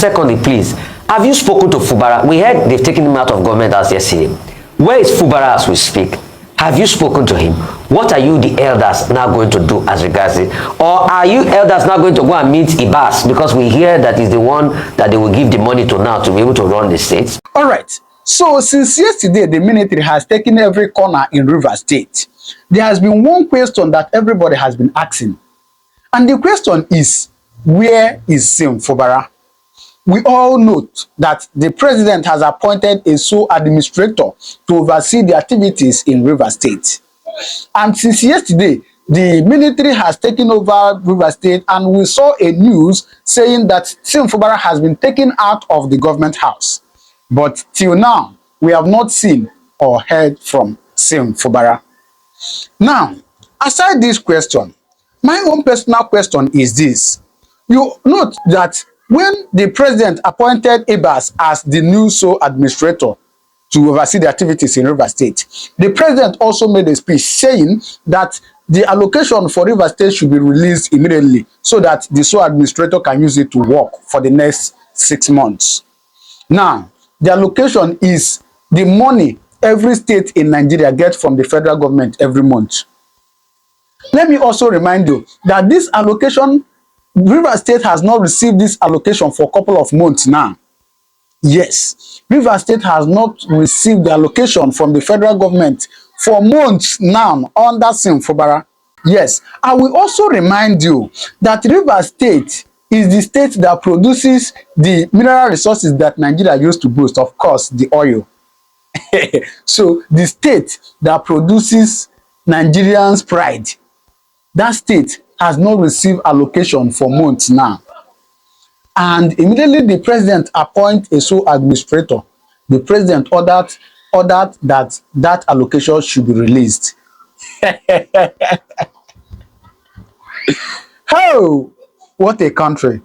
secondly, please, have you spoken to Fubara? We heard they've taken him out of government as yesterday. Where is Fubara as we speak? Have you spoken to him? What are you, the elders, now going to do as regards it? Or are you elders now going to go and meet Ibas? Because we hear that is the one that they will give the money to now to be able to run the states. All right. So since yesterday, the military has taken every corner in Rivers State. There has been one question that everybody has been asking. And the question is, where is Sim Fubara? We all know that the president has appointed a sole administrator to oversee the activities in Rivers State. And since yesterday, the military has taken over Rivers State, and we saw a news saying that Sim Fubara has been taken out of the government house. But till now, we have not seen or heard from Sim Fubara. Now, aside this question, my own personal question is this. You note that when the president appointed Ibas as the new sole administrator to oversee the activities in Rivers State, the president also made a speech saying that the allocation for Rivers State should be released immediately so that the sole administrator can use it to work for the next 6 months. Now, the allocation is the money every state in Nigeria gets from the federal government every month. Let me also remind you that this allocation, Rivers State has not received this allocation for a couple of months now. Yes, Rivers State has not received the allocation from the federal government for months now under Sim Fubara. Yes, I will also remind you that Rivers State is the state that produces the mineral resources that Nigeria used to boast, of course, the oil. So the state that produces Nigerians' pride, that state has not received allocation for months now. And immediately the president appoints a sole administrator. The president ordered that allocation should be released. Oh, what a country.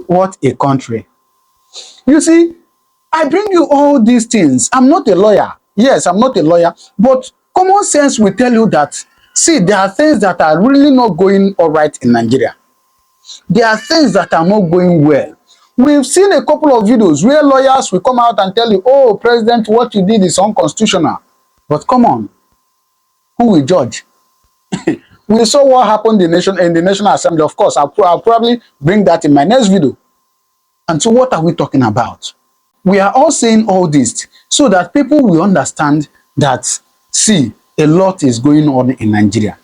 What a country. You see, I bring you all these things. I'm not a lawyer. Yes, I'm not a lawyer. But common sense will tell you that, see, there are things that are really not going all right in Nigeria. There are things that are not going well. We've seen a couple of videos where lawyers will come out and tell you, oh, President, what you did is unconstitutional. But come on, who will judge? We saw what happened in the National Assembly. Of course, I'll probably bring that in my next video. And so what are we talking about? We are all saying all this so that people will understand that, see, a lot is going on in Nigeria.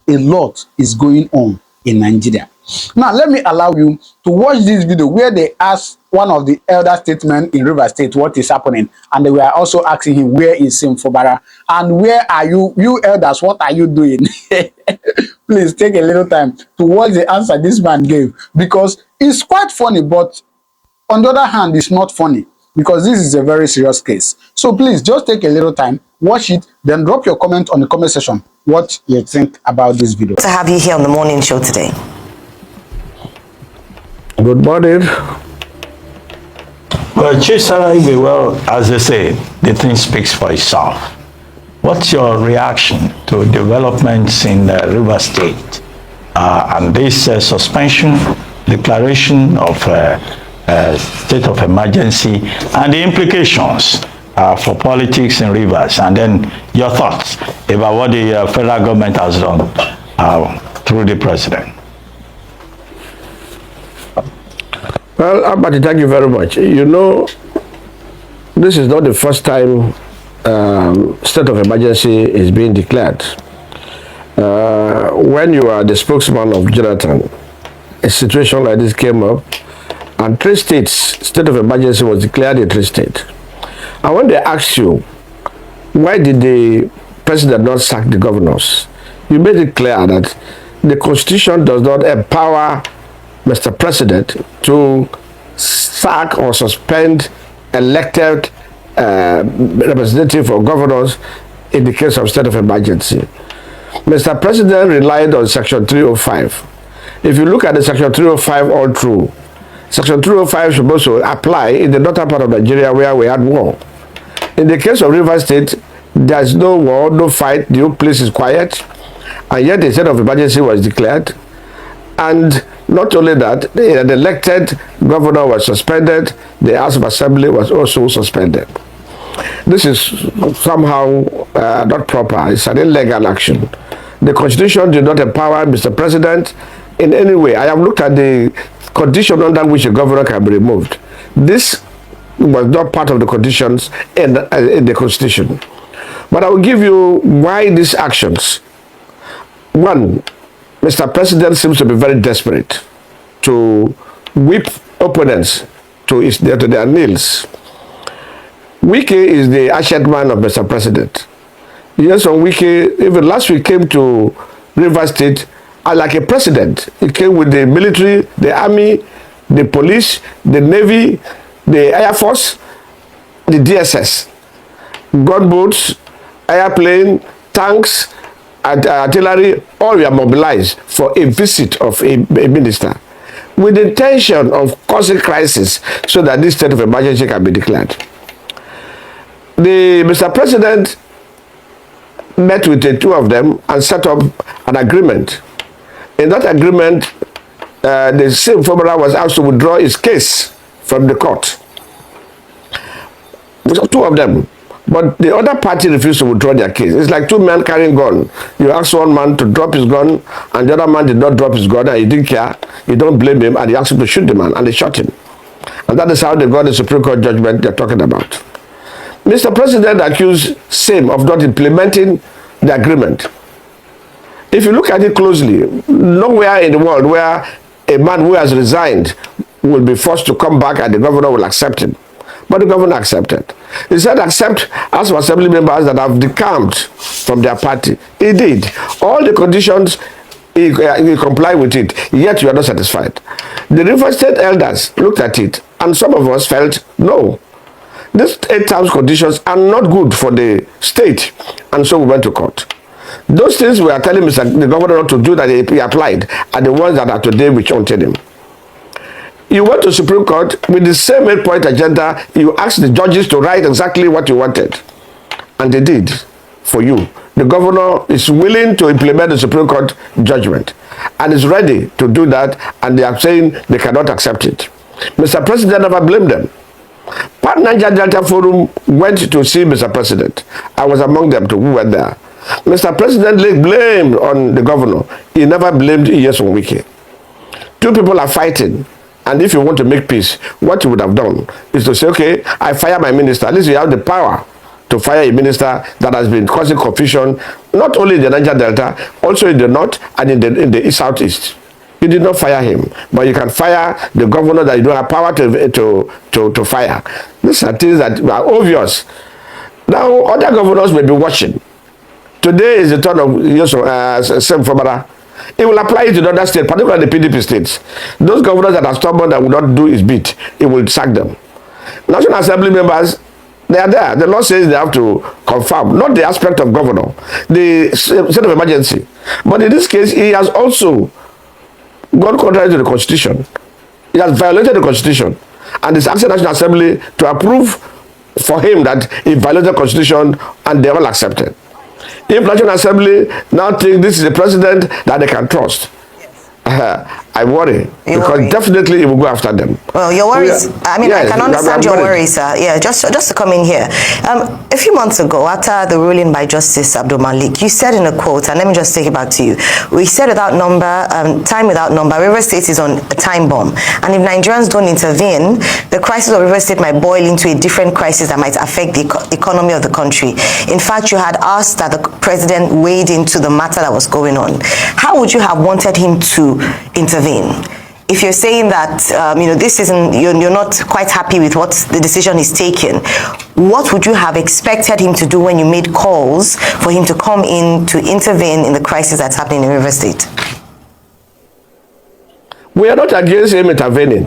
A lot is going on in Nigeria. Now, let me allow you to watch this video where they asked one of the elder statesmen in Rivers State what is happening. And they were also asking him, where is Sim Fubara? And where are you? You elders, what are you doing? Please take a little time to watch the answer this man gave. Because it's quite funny, but on the other hand, it's not funny. Because this is a very serious case. So please, just take a little time, watch it, then drop your comment on the comment section what you think about this video. To have you here on the morning show today. Good morning. Well, Chief Salaibe, well, as they say, the thing speaks for itself. What's your reaction to developments in Rivers State and this suspension, declaration of state of emergency and the implications for politics in Rivers, and then your thoughts about what the federal government has done through the president? Well, Abati, thank you very much. You know, this is not the first time state of emergency is being declared. When you are the spokesman of Jonathan, a situation like this came up, and 3 states, state of emergency was declared in 3 states. And when they ask you, why did the president not sack the governors? You made it clear that the Constitution does not empower Mr. President to sack or suspend elected representative or governors in the case of state of emergency. Mr. President relied on Section 305. If you look at the Section 305 all through, Section 305 is supposed to apply in the northern part of Nigeria where we had war. In the case of Rivers State, there's no war, no fight, the whole place is quiet, and yet the state of emergency was declared. And Not only that, the elected governor was suspended, the House of Assembly was also suspended. This is somehow not proper. It's an illegal action. The Constitution did not empower Mr. President in any way. I have looked at the condition under which a governor can be removed. This was not part of the conditions in the Constitution. But I will give you why these actions. One, Mr. President seems to be very desperate to whip opponents to their knees. Wike is the asset man of Mr. President. Yes, on Wike, even last week came to River State like a president. He came with the military, the army, the police, the navy, the air force, the DSS, gunboats, airplane, tanks, artillery, all were mobilized for a visit of a minister with the intention of causing crisis so that this state of emergency can be declared. Mr. President met with the two of them and set up an agreement. In that agreement, the same Fubara was asked to withdraw his case from the court. Two of them. But the other party refused to withdraw their case. It's like two men carrying gun. You ask one man to drop his gun, and the other man did not drop his gun, and he didn't care. You don't blame him, and he asked him to shoot the man, and they shot him. And that is how they got the Supreme Court judgment they're talking about. Mr. President accused same of not implementing the agreement. If you look at it closely, nowhere in the world where a man who has resigned will be forced to come back and the governor will accept him. But the governor accepted. He said, accept House of Assembly members that have decamped from their party. He did. All the conditions, he complied with it, yet you are not satisfied. The River State elders looked at it, and some of us felt, no, these 8 times conditions are not good for the state, and so we went to court. Those things we are telling the governor not to do that he applied are the ones that are today which haunted him. You went to Supreme Court with the same 8-point agenda. You asked the judges to write exactly what you wanted, and they did for you. The governor is willing to implement the Supreme Court judgment and is ready to do that, and they are saying they cannot accept it. Mr. President never blamed them. Pan Niger Delta Forum went to see Mr. President. I was among them who went there. Mr. President laid blame on the governor. He never blamed Iyesun Wike. Two people are fighting. And if you want to make peace, what you would have done is to say, okay, I fire my minister. At least you have the power to fire a minister that has been causing confusion, not only in the Niger Delta, also in the north and in the southeast. You did not fire him, but you can fire the governor that you don't have power to fire. These are things that are obvious. Now, other governors may be watching. Today is the turn of Sem Fubara. It will apply it to the other states, particularly the PDP states. Those governors that are stubborn that will not do his bit, it will sack them. National Assembly members, they are there. The law says they have to confirm, not the aspect of governor, the state of emergency. But in this case, he has also gone contrary to the Constitution. He has violated the Constitution. And is asking the National Assembly to approve for him that he violated the Constitution, and they all accepted. If National Assembly now think this is a president that they can trust, I worry, because definitely it will go after them. Well, your worries, I mean, yes, I can understand your worries, sir. Yeah, just to come in here. A few months ago, after the ruling by Justice Abdul Malik, you said in a quote, and let me just take it back to you. We said without number, time without number, River State is on a time bomb. And if Nigerians don't intervene, the crisis of River State might boil into a different crisis that might affect the economy of the country. In fact, you had asked that the president wade into the matter that was going on. How would you have wanted him to intervene? If you're saying that this isn't, you're not quite happy with what the decision is taken, what would you have expected him to do when you made calls for him to come in to intervene in the crisis that's happening in River State? We are not against him intervening.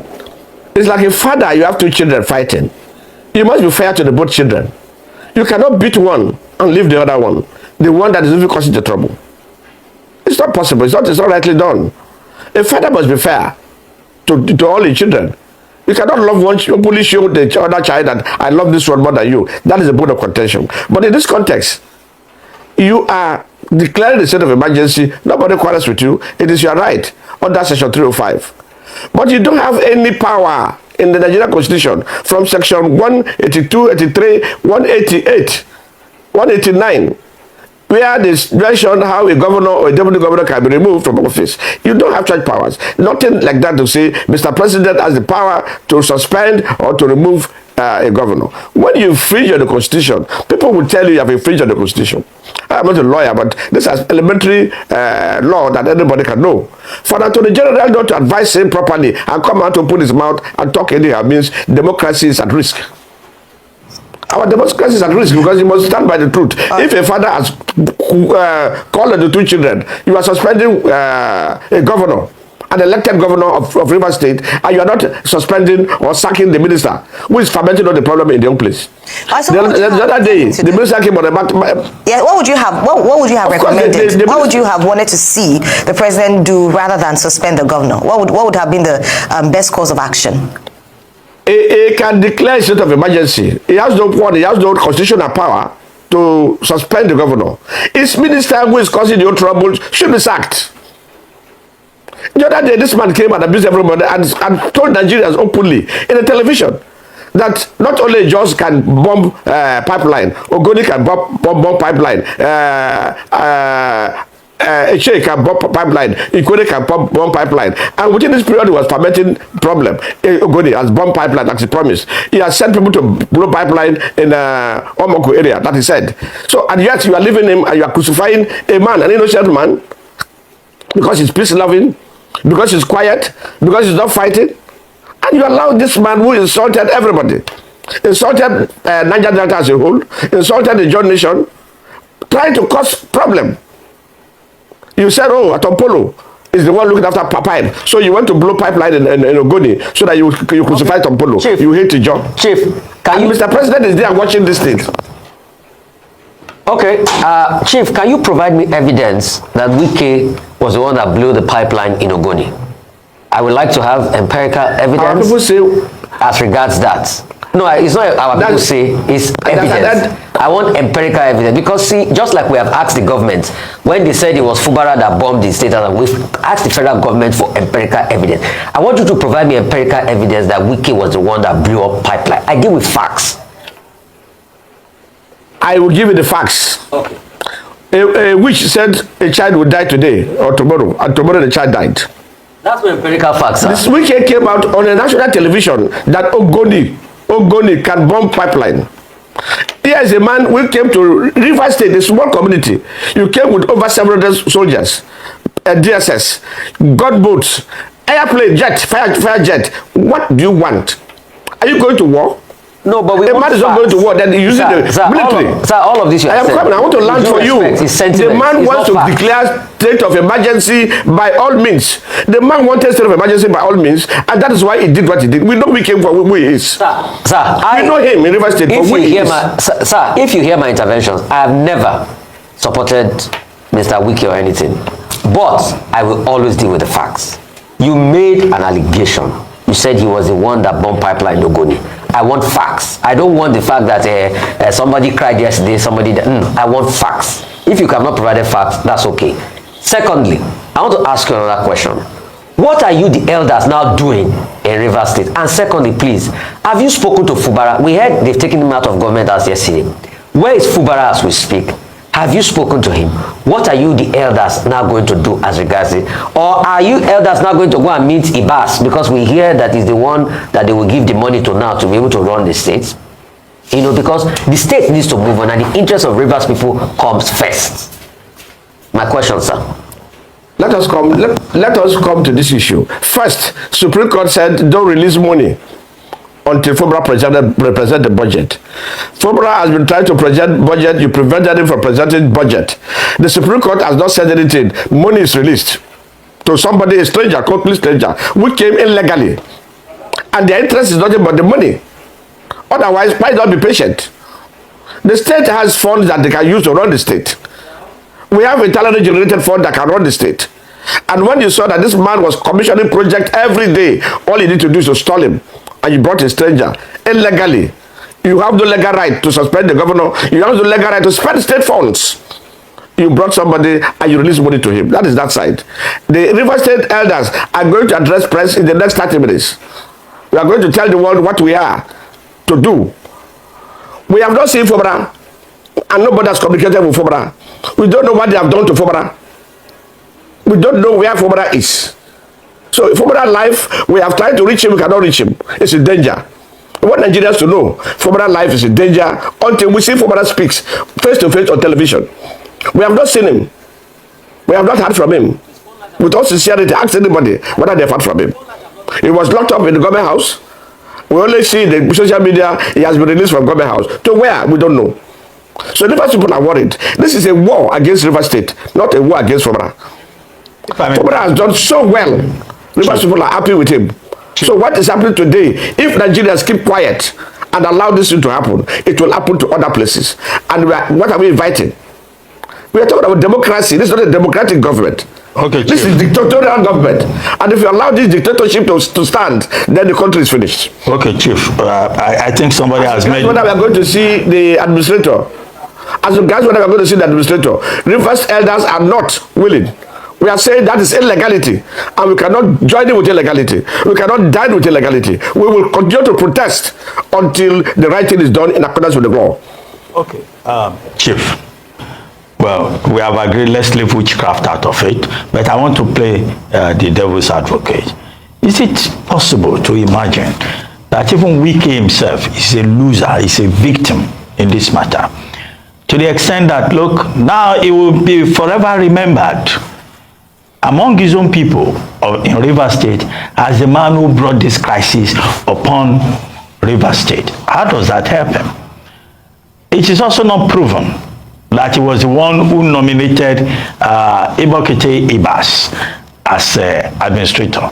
It's like a father, you have 2 children fighting. You must be fair to the both children. You cannot beat one and leave the other one, the one that is even causing the trouble. It's not possible. It's not rightly done. A father must be fair to all the children. You cannot love one, openly show the other child that I love this one more than you. That is a bone of contention. But in this context, you are declaring the state of emergency. Nobody quarrels with you. It is your right. under Section 305. But you don't have any power in the Nigerian Constitution from Section 182, 83, 188, 189, where they mention how a governor or a deputy governor can be removed from office. You don't have such powers. Nothing like that to say Mr. President has the power to suspend or to remove a governor. When you infringe on the Constitution, people will tell you have infringed on the Constitution. I'm not a lawyer, but this is elementary law that anybody can know. For the Attorney General not to advise him properly and come out to open his mouth and talk anyhow means democracy is at risk. Our democracy is at risk because you must stand by the truth. If a father has called the two children, you are suspending a governor, an elected governor of Rivers State, and you are not suspending or sacking the minister who is fermenting all the problem in the own place. The other day, the minister came on the back. Yeah, what would you have? What would you have recommended? What would you have wanted to see the president do rather than suspend the governor? What would have been the best course of action? He can declare a state of emergency. He has no constitutional power to suspend the governor. His minister who is causing the trouble should be sacked. The other day, this man came and abused everybody and told Nigerians openly in the television that not only Jos can bomb pipeline, Ogoni can bomb pipeline, Eche can bomb pipeline, Ikone can bomb pipeline. And within this period, he was fermenting problem. Ogoni has bombed pipeline as he promised. He has sent people to blow pipeline in Omoko area, that he said. So, and yet you are leaving him and you are crucifying a man, an innocent man, because he's peace-loving, because he's quiet, because he's not fighting. And you allow this man who insulted everybody, insulted Niger Delta as a whole, insulted the John Nation, trying to cause problem. You said, oh, Atompolo is the one looking after pipe. So you want to blow pipeline in Ogoni so that you crucify Atompolo. Chief, you hate the job. Chief, Mr. President is there watching this thing. Okay, Chief, can you provide me evidence that Wike was the one that blew the pipeline in Ogoni? I would like to have empirical evidence people say, as regards that. No, it's not our people say, it's evidence. I want empirical evidence because, see, just like we have asked the government, when they said it was Fubara that bombed the state, and we've asked the federal government for empirical evidence. I want you to provide me empirical evidence that Wike was the one that blew up pipeline. I deal with facts. I will give you the facts. Okay. A witch said a child would die today or tomorrow, and tomorrow the child died. That's my empirical facts. This weekend came out on a national television that Ogoni can bomb pipeline. Here is a man who came to River State, a small community. You came with over 700 soldiers, DSS, gunboats, airplane, jet, fire jet. What do you want? Are you going to war? No, but we man is not going to war, then he uses the military. All of this I am coming. I want to land for you. The man wants to declare state of emergency by all means. The man wanted state of emergency by all means, and that is why he did what he did. We know we came for who he is. Sir, we know him in River State for who he is. Sir, if you hear my interventions, I have never supported Mr. Wike or anything, but I will always deal with the facts. You made an allegation. You said he was the one that bombed pipeline in Ogoni. I want facts. I don't want the fact that somebody cried yesterday, somebody... I want facts. If you cannot provide the facts, that's okay. Secondly, I want to ask you another question. What are you, the elders, now doing in Rivers State? And secondly, please, have you spoken to Fubara? We heard they've taken him out of government as yesterday. Where is Fubara as we speak? Have you spoken to him? What are you, the elders, now going to do as regards it? Or are you elders now going to go and meet Ibas? Because we hear that is the one that they will give the money to now to be able to run the state. You know, because the state needs to move on and the interest of Rivers people comes first. My question, sir. Let us come to this issue. First, Supreme Court said don't release money until Fubara present the budget. Fubara has been trying to present budget. You prevented him from presenting budget. The Supreme Court has not said anything. Money is released to somebody, a stranger, complete stranger, who came illegally. And their interest is nothing but the money. Otherwise, why not be patient? The state has funds that they can use to run the state. We have internally generated funds that can run the state. And when you saw that this man was commissioning projects every day, all you need to do is to stall him. And you brought a stranger illegally. You have no legal right to suspend the governor. You have no legal right to spend state funds. you brought somebody and you release money to him. That is that side. The River State elders are going to address press in the next 30 minutes. We are going to tell the world what we are to do. We have not seen Fubara, and nobody has communicated with Fubara. We don't know what they have done to Fubara. We don't know where Fubara is. So Fubara life, we have tried to reach him, we cannot reach him. It's in danger. We want Nigerians to know Fubara life is in danger until we see Fubara speaks face to face on television. We have not seen him. We have not heard from him. With all sincerity, ask anybody whether they have heard from him. He was locked up in the government house. We only see the social media, he has been released from government house. To where? We don't know. So River people are worried. This is a war against River State, not a war against Fubara. Fubara has done so well. River people are happy with him. So what is happening today, if Nigerians keep quiet and allow this thing to happen, it will happen to other places. And what are we inviting? We are talking about democracy. This is not a democratic government. Okay, this is dictatorial government. And if you allow this dictatorship to stand, then the country is finished. Okay, Chief. I think somebody has made... Whether we are going to see the administrator. As regards whether we are going to see the administrator, Rivers elders are not willing. We are saying that is illegality, and we cannot join in with illegality. We cannot dine with illegality. We will continue to protest until the right thing is done in accordance with the law. Okay, Chief. Well, we have agreed, let's leave witchcraft out of it, but I want to play the devil's advocate. Is it possible to imagine that even Wike himself is a loser, is a victim in this matter? To the extent that, look, now he will be forever remembered among his own people in Rivers State as the man who brought this crisis upon Rivers State. How does that help him? It is also not proven that he was the one who nominated Ibokete Ibas as administrator.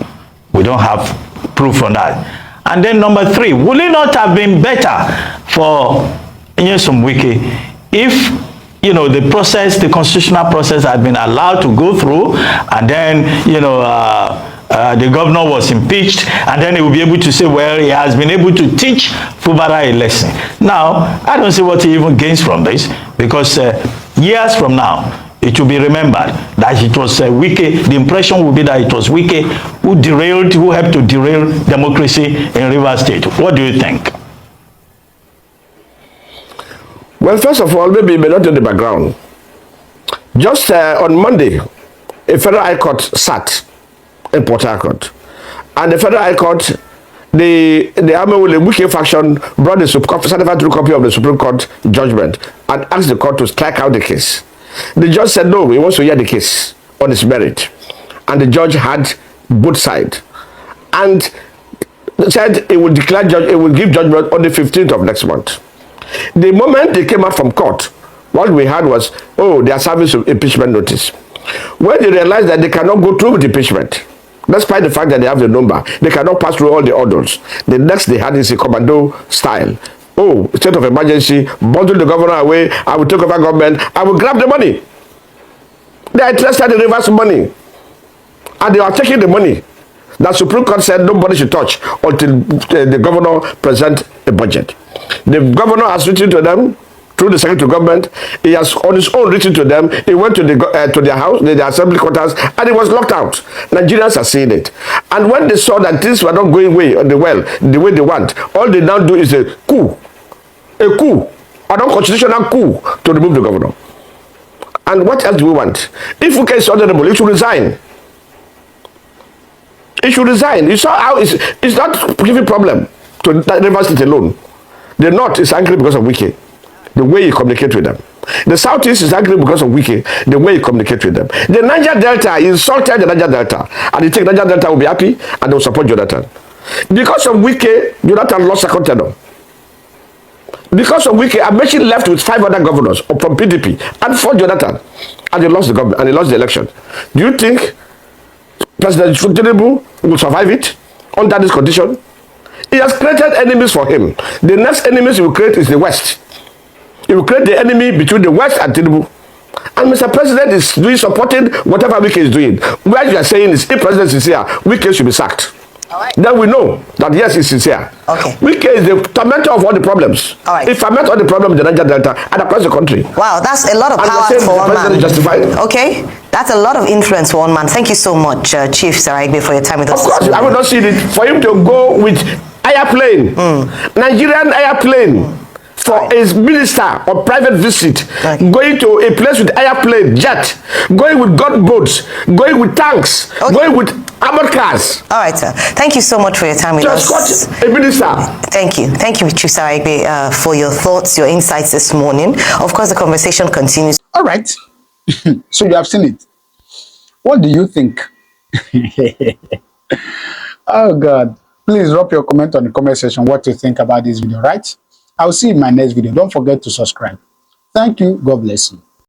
We don't have proof on that. And then number 3, would it not have been better for Nyesom Wike if the process, the constitutional process had been allowed to go through, and then, the governor was impeached, and then he will be able to say, well, he has been able to teach Fubara a lesson. Now, I don't see what he even gains from this, because years from now, it will be remembered that it was Wike. The impression will be that it was Wike who helped to derail democracy in Rivers State. What do you think? Well, first of all, maybe it may not in the background. Just on Monday, a federal high court sat in Port Harcourt. And the federal high court, the army with the Wike faction brought the certified copy of the Supreme Court judgment and asked the court to strike out the case. The judge said no, he wants to hear the case on its merit. And the judge had both sides. And said it would declare it would give judgment on the 15th of next month. The moment they came out from court, what we had was, oh, they are serving impeachment notice. When they realized that they cannot go through with impeachment, despite the fact that they have the number, they cannot pass through all the orders. The next they had is a commando style. Oh, state of emergency, bundle the governor away, I will take over government, I will grab the money. They are interested in reverse money. And they are taking the money. The Supreme Court said nobody should touch until the governor present a budget. The governor has written to them through the Secretary of Government. He has on his own written to them. He went to their house, their assembly quarters, and he was locked out. Nigerians are seeing it. And when they saw that things were not going the way they want, all they now do is a coup, an unconstitutional coup to remove the governor. And what else do we want? If Wike is honorable, he should resign. He should resign. You saw how it's not giving problem to Rivers State alone. The North is angry because of Wike, the way he communicates with them. The Southeast is angry because of Wike, the way he communicates with them. The Niger Delta, he insulted the Niger Delta. And you think Niger Delta will be happy and they will support Jonathan. Because of Wike, Jonathan lost second tenure. Because of Wike, Amechi left with 5 other governors from PDP and fought Jonathan. And he lost the government and he lost the election. Do you think President Tinubu will survive it under this condition? He has created enemies for him. The next enemies he will create is the West. He will create the enemy between the West and Tinubu. And Mr. President is supporting whatever Wike is doing. What you are saying is, if President is here, Wike should be sacked. Then we know that yes, he's sincere. Okay. Wike is the tormentor of all the problems. All right. He ferment all the problems in the Niger Delta and across the country. Wow, that's a lot of And power the same for one man. justified. Okay, that's a lot of influence for one man. Thank you so much, Chief Saraigbe, for your time with us. Of course, I will not see it for him to go with airplane, Nigerian airplane, for his minister or private visit, going to a place with airplane, jet, going with gunboats, going with tanks, going with armored cars. All right, sir. Thank you so much for your time with us. Just got a minister. Thank you, Chief Saraigbe, for your thoughts, your insights this morning. Of course, the conversation continues. All right. So you have seen it. What do you think? Oh God. Please drop your comment on the comment section what you think about this video, right? I'll see you in my next video. Don't forget to subscribe. Thank you. God bless you.